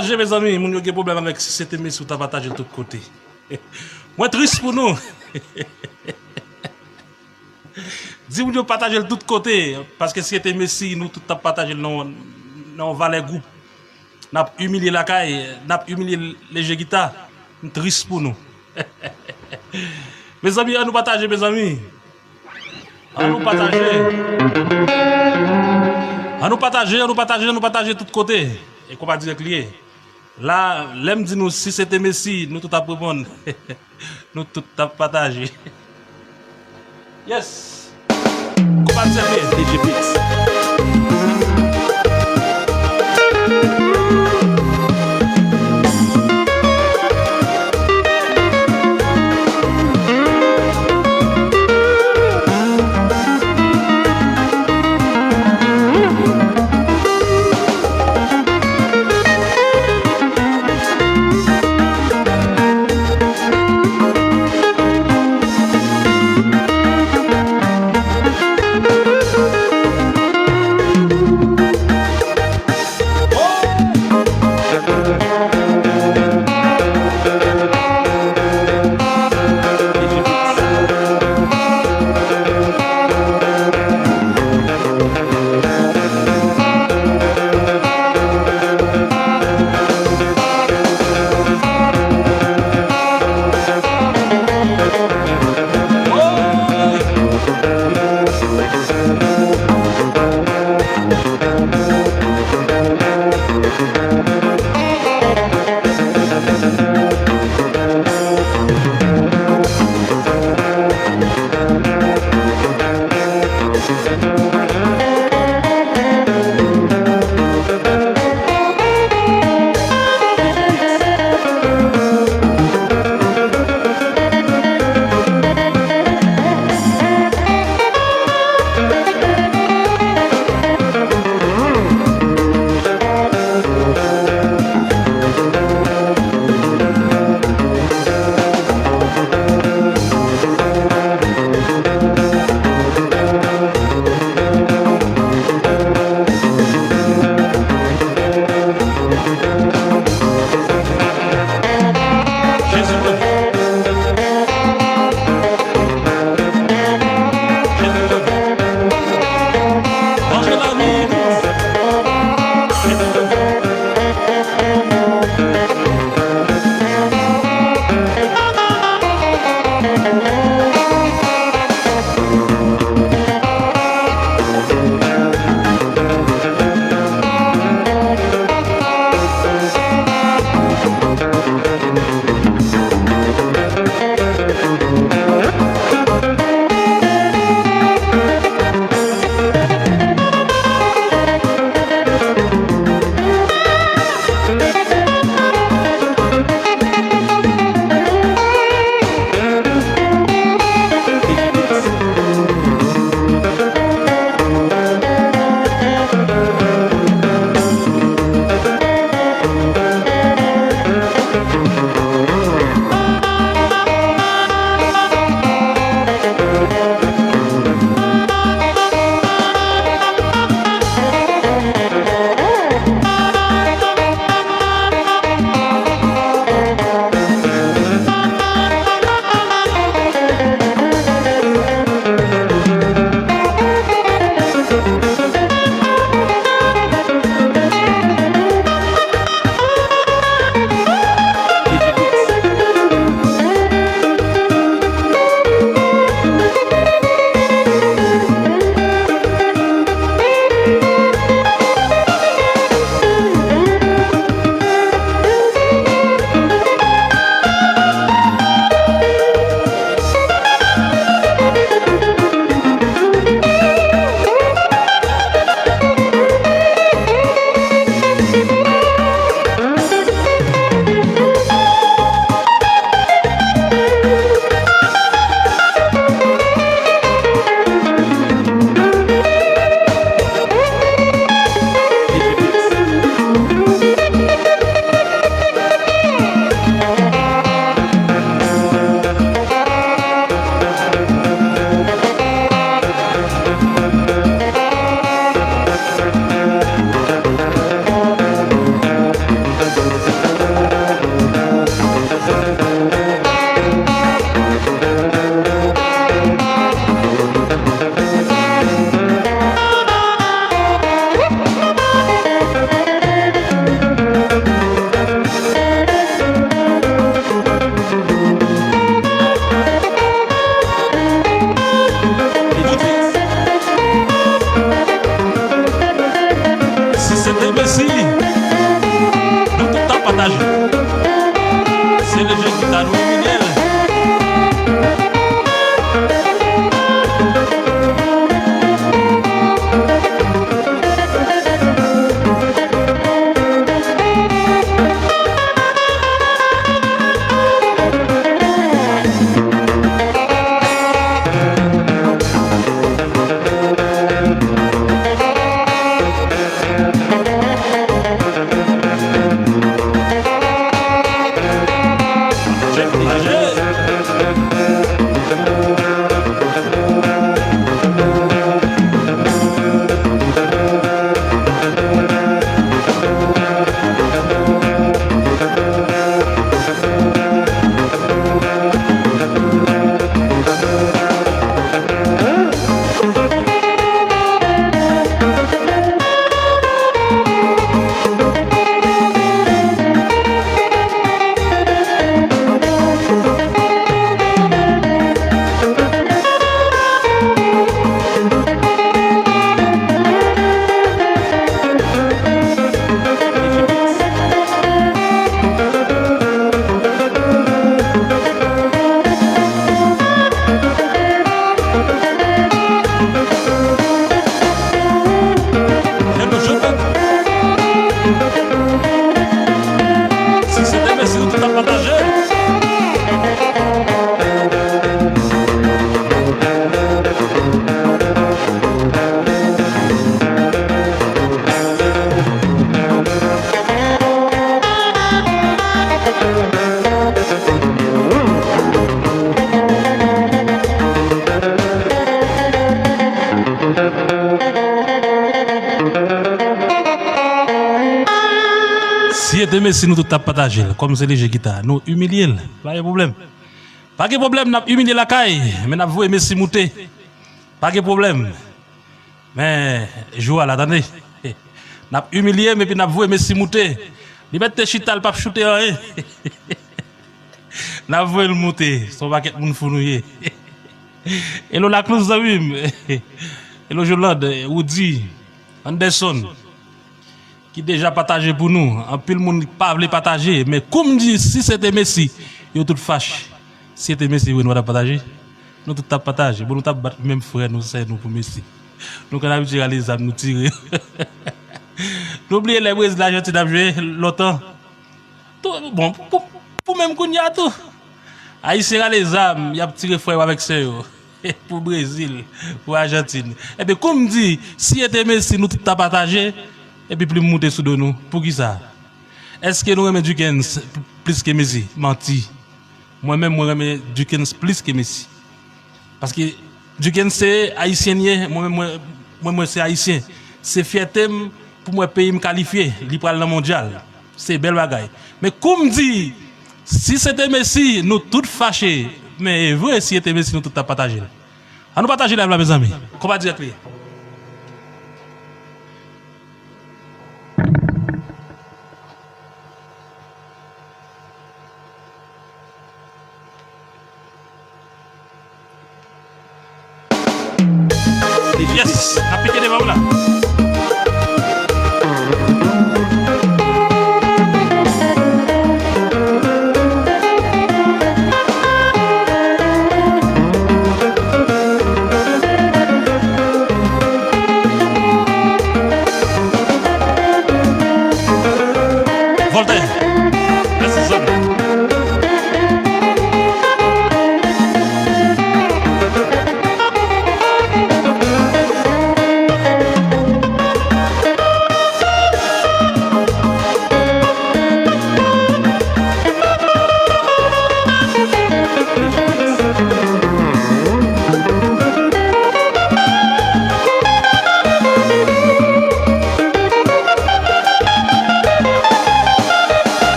partager, mes amis. Mon yo gen problème avec si c'était Messi ou t'as partagé de tous côtés. Moi, triste pour nous. Dis mon yo partager de tous côtés. Parce que si c'était Messi, nous tout t'as partagé dans Valais Groupe. N'a humilié la caille, n'a humilié les jeux guitares. Triste pour nous. Mes amis, à nous partager, mes amis. À nous partager. À nous partager, à nous partager, à nous partager de tous côtés. Et qu'on va dire lié. Là, l'aime dit nous, si c'était Messi, nous tout à répondre. Nous tout à partager. Yes. Qu'on va dire lié. DJ Beats. c'est le jeu qui t'a nous humilié. Si et Messi nous tout partagé, comme c'est les jeux guitare, nous humilier, pas de problème. Pas de problème, n'a humilié la caille, mais n'a voué Messi monter. Pas de problème. Mais joue à l'attendez. N'a humilié mais puis n'a voué Messi monter. Il met tes chital pas shooter rien. N'a voué le monter, son paquet moun founouyer. Et le la close Zawim. Et le Jolande, Woody, Anderson qui déjà partagé pour nous. En pile monde pas veut partager, mais comme dit si c'était Messi, yo tout fâche. Si c'était Messi, nous va partager. Nous tout partager. Bon nous t'a battre même frère nous c'est nous pour Messi. Nous quand habitué à les âmes nous tirer. N'oubliez les Brésil là je t'ai joué longtemps. Bon pour même qu'on y a tout. Haïtien les âmes, y a tiré frère avec ça pour Brésil, pour Argentine. Et bien comme dit si c'était Messi nous tout partager. Et puis plus monter sous de nous. Pour qui ça? Est-ce que nous aimons Dukens plus que Messi? Menti. Moi-même, moi aime Dukens plus que Messi. Parce que Dukens c'est haïtien, moi c'est haïtien. C'est fierté pour moi pays me qualifier, li pral dans mondial. C'est belle bagaille. Mais comme dit, si c'était Messi, nous tous fâchés. Mais vrai si c'était Messi, nous tous partagé. À nous partager là mes amis. Comment dire clé? Yes, appliquez des ballons là. Voltaire, laisse ça.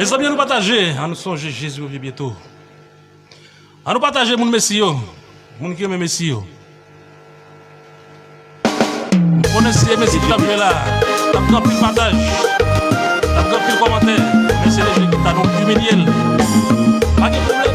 Mes amis, nous partager, à nous songer Jésus revient bientôt. À nous partager mon Messie, mon qui aime Messie. On est Messie qui t'a fait là, t'as pris le partage, t'as pris le commentaire, mais c'est les gens qui t'ont humilié. Pas de problème.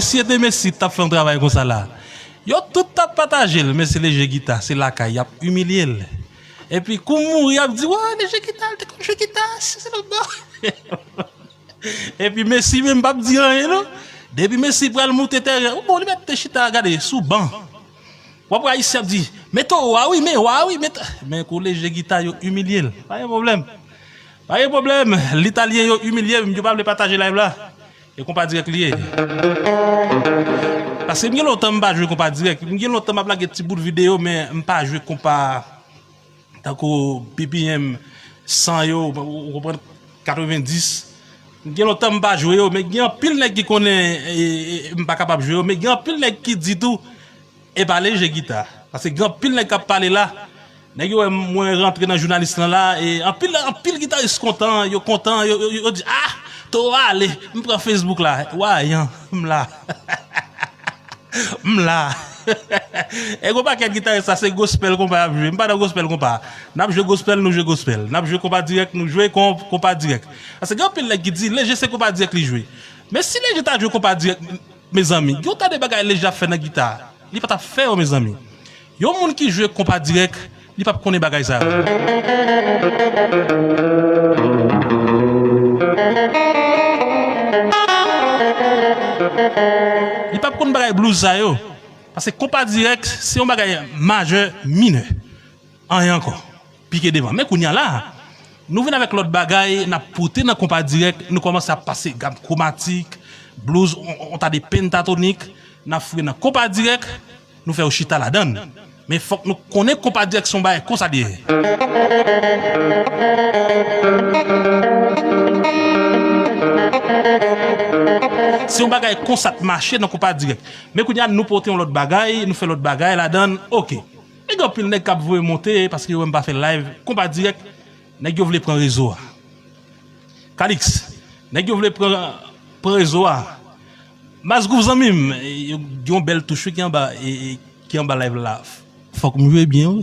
Si de Messi t'a fait un travail comme ça là, yo tout t'a partagé, mais c'est léger guitare, c'est la caille, y a humilié. Et puis Koumou y a dit ouais, léger guitare, t'es comme léger guitare, c'est le bon. Et puis Messi même pas dire rien non. Depuis Messi pour le monter terre, bon, il met tes chita regarder sous banc. Pourquoi il s'est dit mais toi oui mais pour léger guitare yo humilié, pas de problème. Pas de problème, l'italien yo humilié, je pas le partager live là. Et qu'on pas direct lié. Parce que moi longtemps pas jouer compas direct. Moi longtemps m'a blagué petit bout de vidéo mais pas jouer compas tant que BPM 100 yo, on comprend 90. Moi longtemps pas jouer mais il y a pile nèg qui connaît pas capable jouer mais il y a pile nèg qui dit tout et parler j'ai guitare. Parce que il y a pile nèg qui parler là. Nèg yo moins rentrer dans journaliste là et en pile guitariste content, yo dit ah toi allez, je prends Facebook là. Ouais, m'la. M'la. Et qu'on pas quel guitare ça c'est gospel qu'on pas jouer. Pas dans gospel qu'on pas. N'a jouer gospel nous jouer gospel. N'a jouer compas direct nous jouer compas direct. Parce que grand pile qui dit léger c'est compas direct li jouer. Mais si léger t'a jouer compas direct mes amis, yo t'a des bagages léger fait dans guitare. Il pas t'a faire mes amis. Yo monde qui joue compas direct, il pas connaît bagages ça. Il pas qu'on bagaille blues ça yo parce que compas direct c'est un bagaille majeur mineur en rien encore piqué devant mais qu'on y a là nous venons avec l'autre bagaille n'a porté dans compas direct nous commence à passer gamme chromatique blues on t'a des pentatoniques n'a foué dans compas direct nous fait au chita la donne mais faut que nous connaissons compas direct son bagaille comme ça dire. Si on bagaille comme ça marcher dans compas direct mais quand nous portons l'autre bagaille nous fait l'autre bagaille la donne OK et donc pile nèg cap veut monter parce que yo même pas fait live compas direct nèg yo veut prendre réseau Calix nèg yo veut prendre réseau Masgou zamim yon belle touche qui en bas et qui en bas live là faut que me jouer bien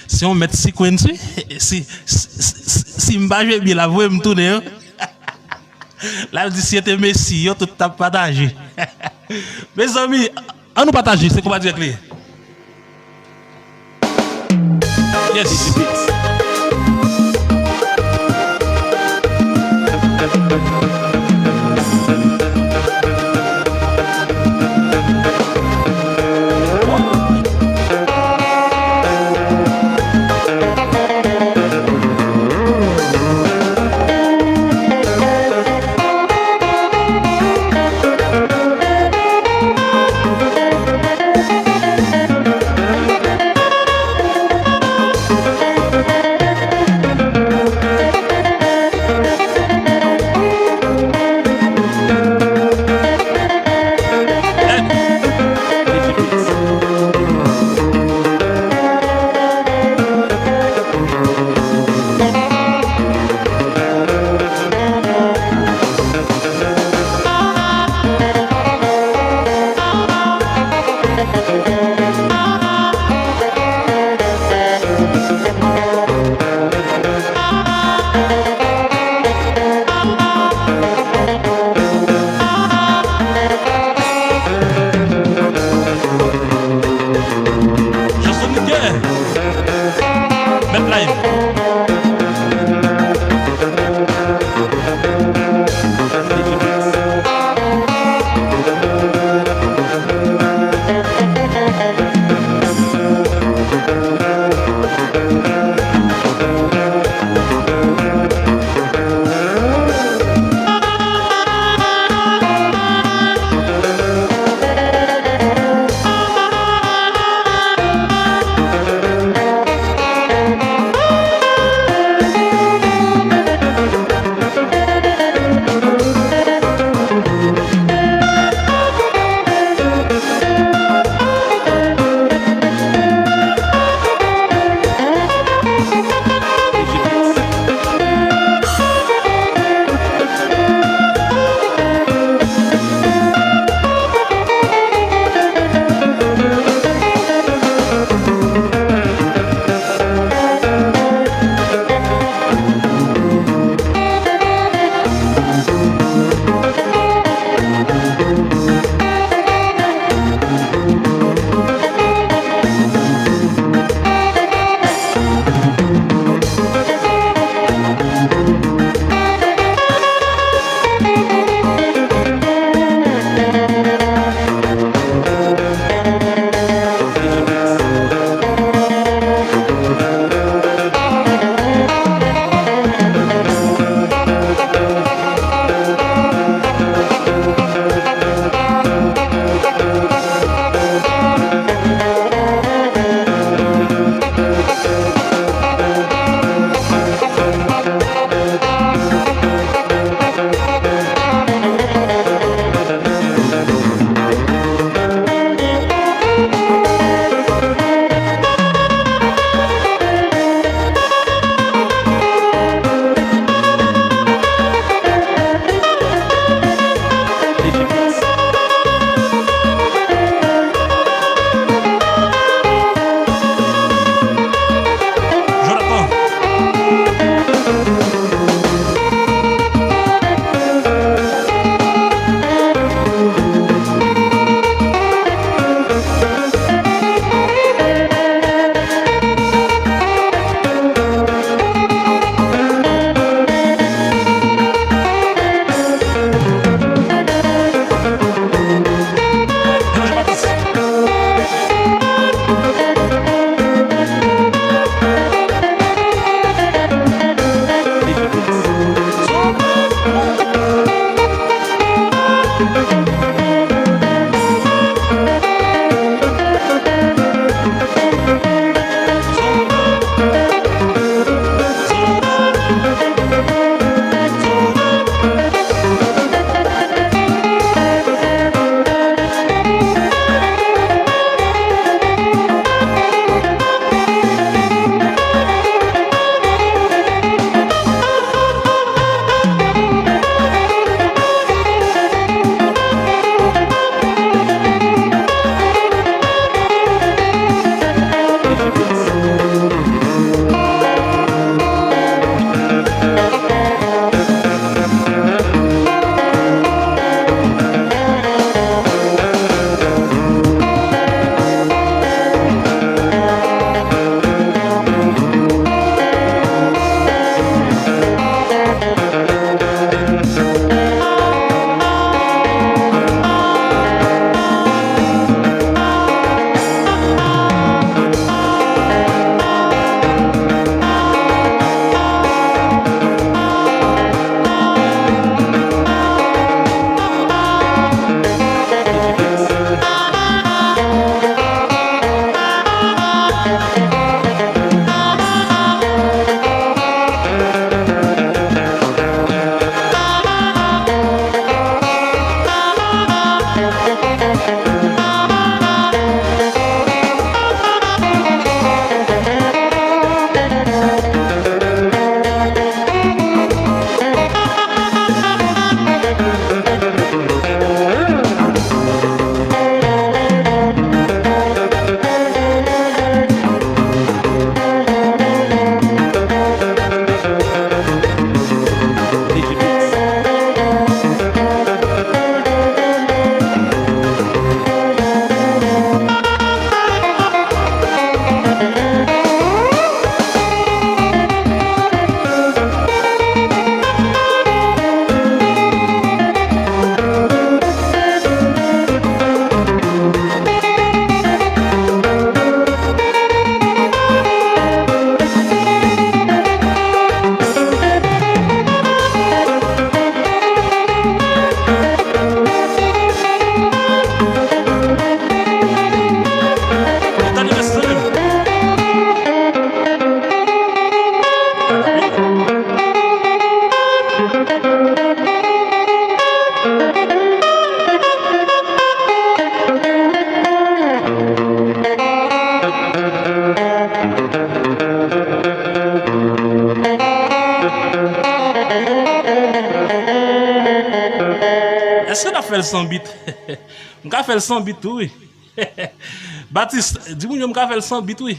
si on met séquence si m'ba jouer bien la voix me tourner là dit si était Messi yo tout t'a partagé mes amis on nous partager c'est qu'on va dire clé yes Est-ce qu'on a fait le 100 bits? On a fait le 100 bits, oui. Baptiste, dis-moi, on a fait le 100 bits, oui.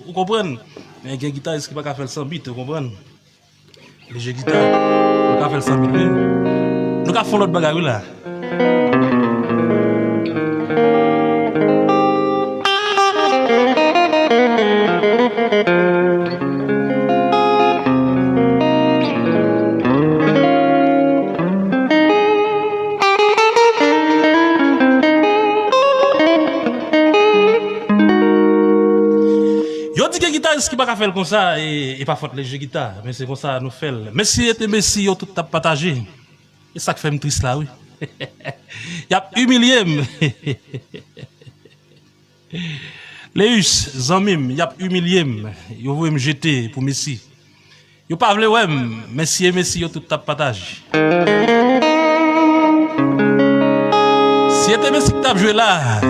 Vous comprenez? Mais il y a un guitariste qui n'a pas fait le 100 bits, vous comprenez? Les jeux guitare, on a fait le 100 bits, oui. Nous avons fait l'autre bagarre, là. Yo dit que guitariste qui pas faire comme ça et pas faute les jeux guitare, mais c'est comme ça nous fait. Messi était Messi, yo tout t'a partagé. Et ça qui fait me triste là, oui. Y a humilié. Léus, Zamim, y a humilié. Yo voulez me jeter pour Messi. Yo pas vle ouais, Messi et Messi yo tout t'a partagé. Si était Messi qui t'a joué là,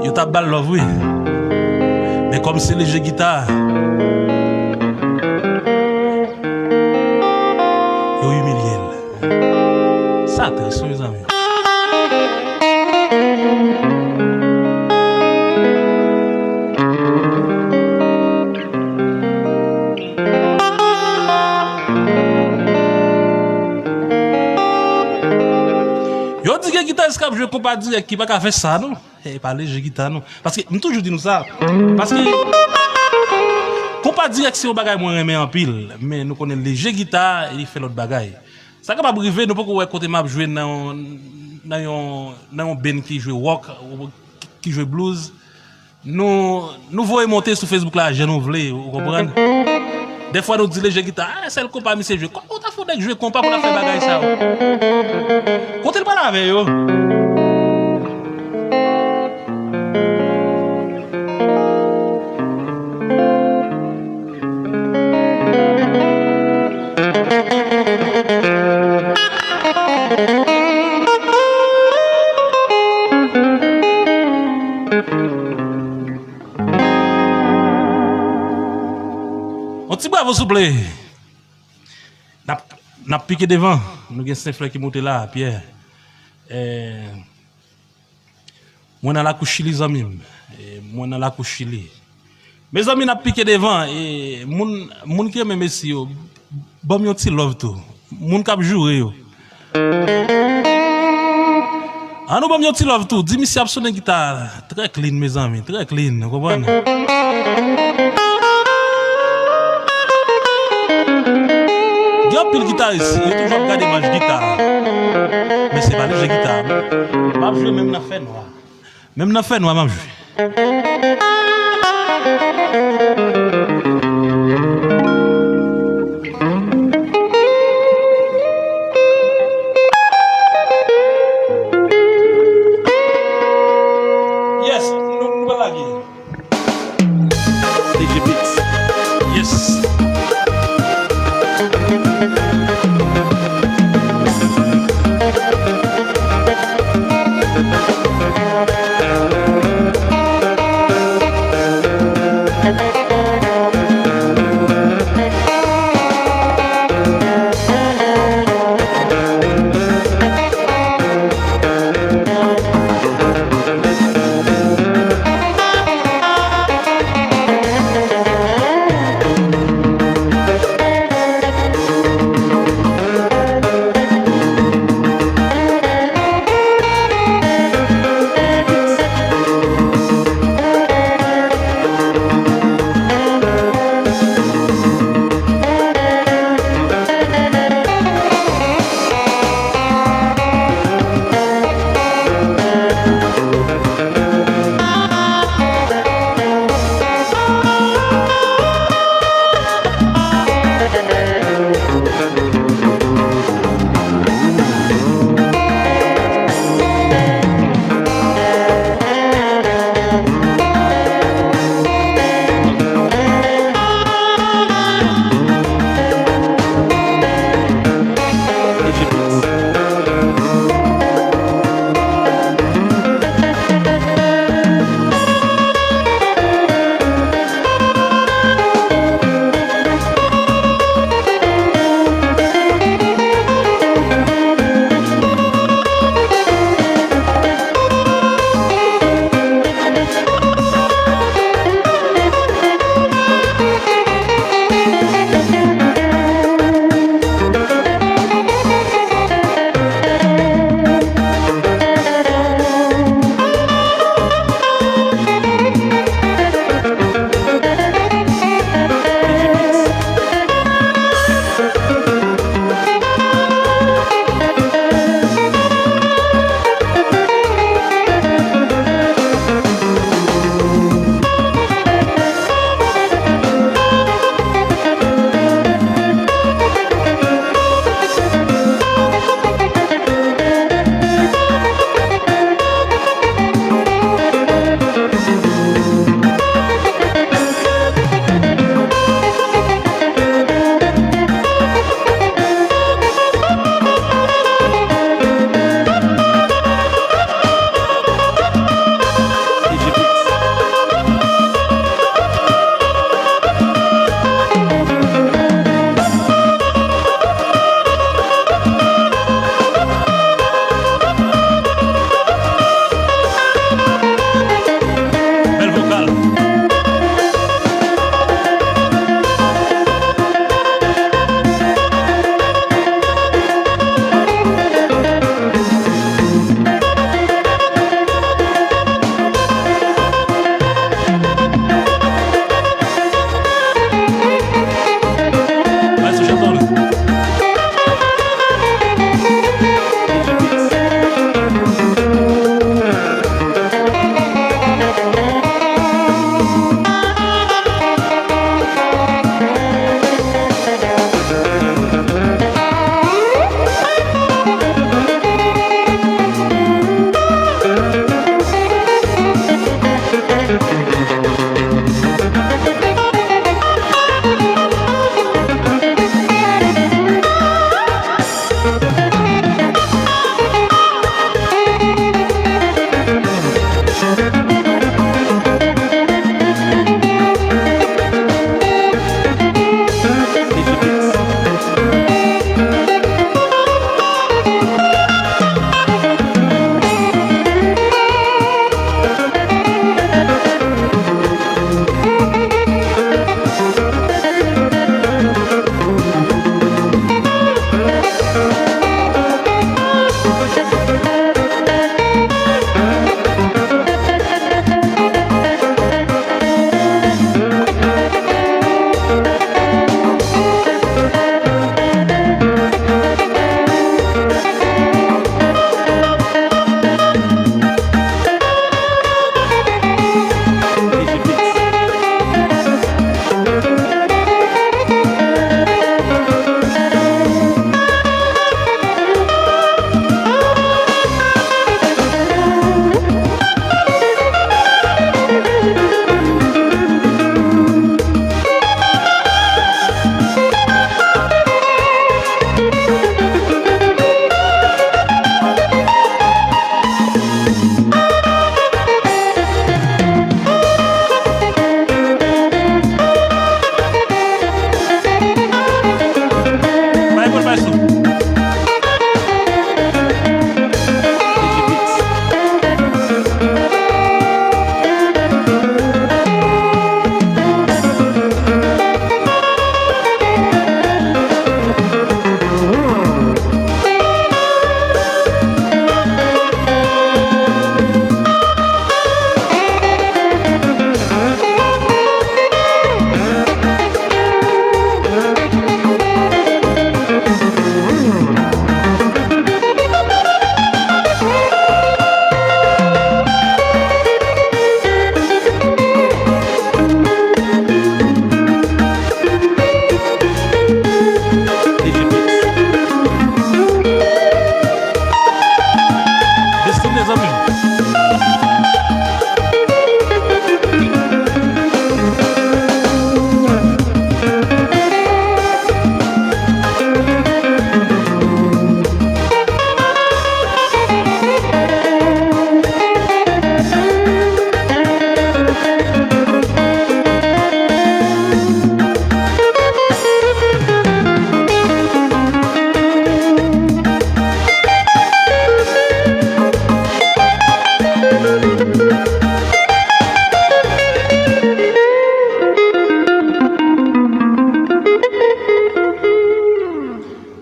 yo t'a balle love, oui. Mais comme c'est les jeux guitare, yo humilié. Ça triste, mes amis. Yo dit que guitariste qui joue compas direct qui pas faire ça non et parler jeu guitare non parce que nous toujours dit nous ça parce que compas direct c'est un bagage moins aimé en pile mais nous connaissons les jeux guitare il fait l'autre bagage ça capable arriver nous pas qu'on côté map jouer dans un ben qui joue rock qui joue blues nous voyons monter sur Facebook là je nous voulez vous comprenez des fois nous dit les jeux guitare c'est le compas monsieur jouer comment t'as fait jouer compas pour faire bagage ça quand il parle avec yo on t'y bravo s'il vous plaît n'a piqué devant nous avons cinq frères qui montent là Pierre moi dans la couche les amis moi dans la couche mes amis n'a piqué devant et moun qui aime Messi yo bon yon ti love tout moun k'ap jouer yo ah nous bon yon ti love tout dis monsieur a sonné guitare très clean mes amis très clean vous comprenez Gap pile guitariste, il toujours regarder match guitare. Mais c'est pas le jeu guitare. M'a jouer même dans fait noir. Même dans fait noir m'a jouer. Yes, nous voilà DJ Beats. Yes.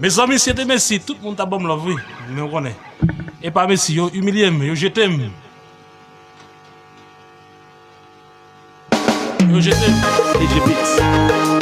Mes amis, c'était Messi, tout le monde a bon love, oui, mais on connaît. Et pas Messi, yo humilié, yo je t'aime. Yo je t'aime. DJ Beats.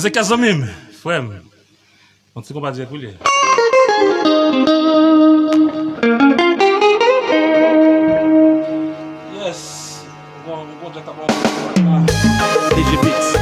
c'est qu'à même, frère. On sait qu'on va dire couler. Yes. Bon, déjà DJ Beats.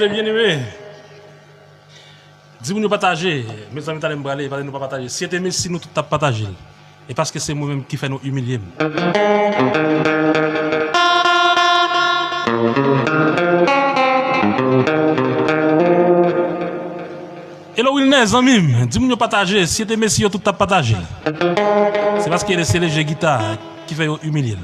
partager, bien aimé. Dis-moi nous partager. Mes amis, t'allez me braler, nous pas partager. Si c'était Messi, nous tout t'a partagé. Et parce que c'est moi-même qui fait nous humilier. Hello Wilnez, amim, dis-moi nous partager. Si c'était Messi, tout t'a partagé. C'est parce que c'est le jeu guitare qui fait nous humilier.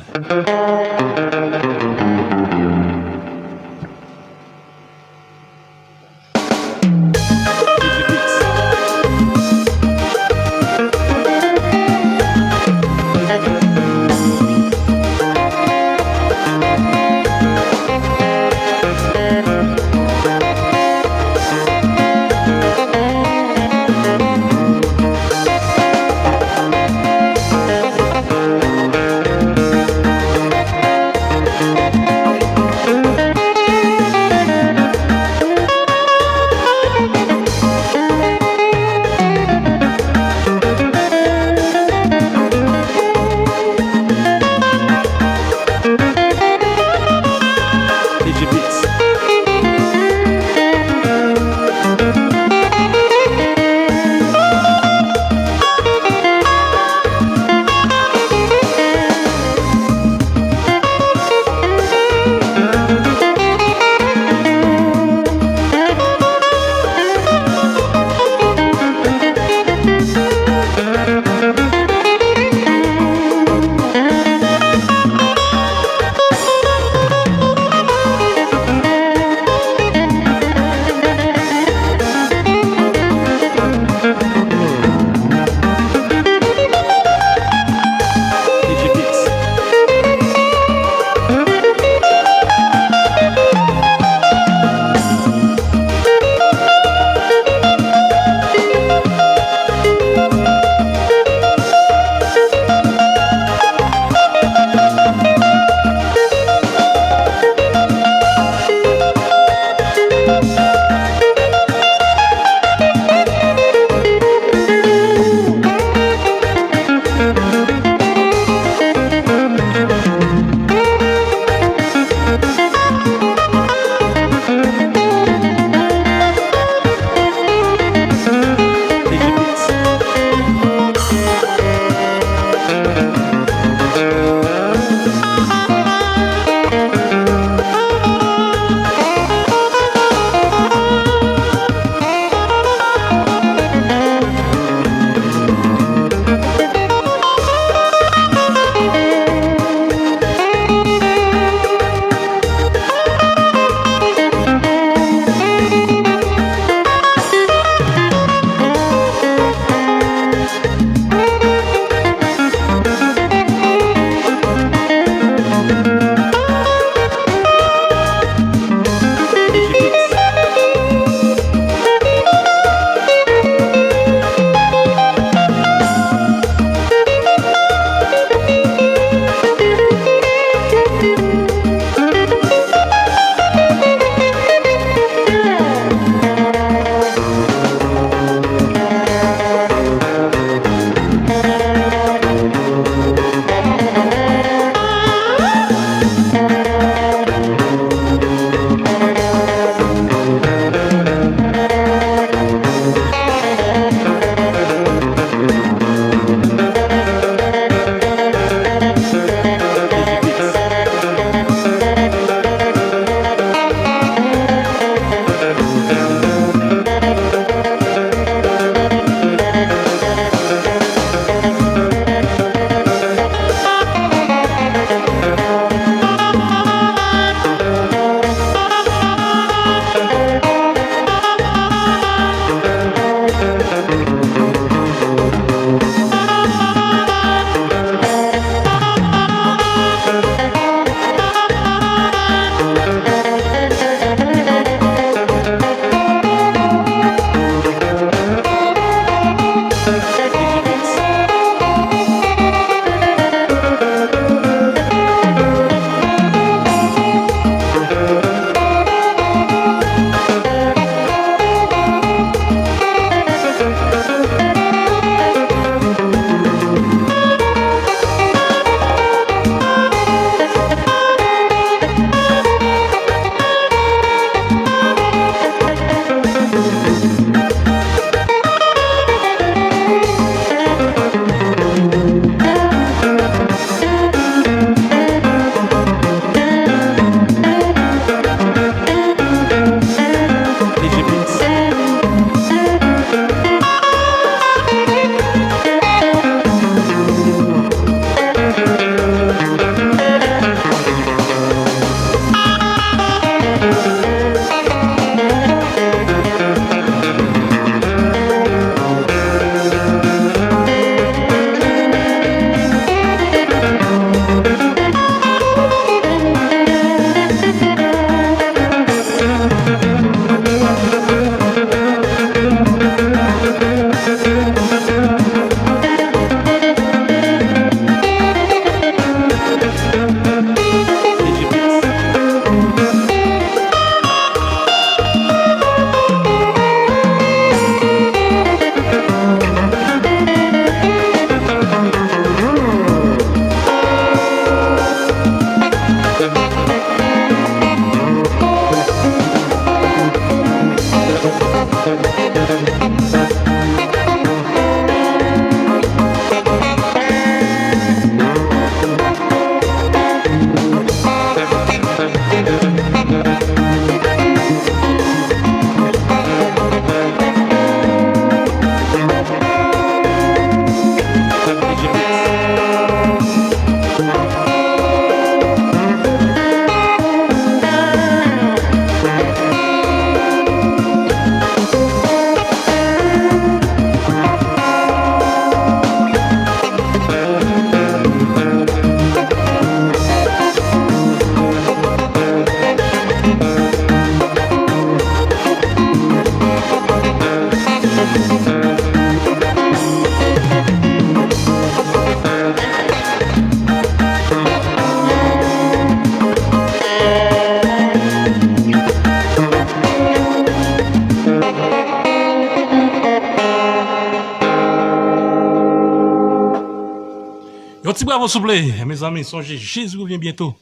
Un petit bravo s'il vous plaît, mes amis, songez, Jésus revient bientôt.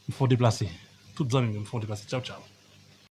Il faut déplacer. Toutes les amis me font déplacer. Ciao, ciao.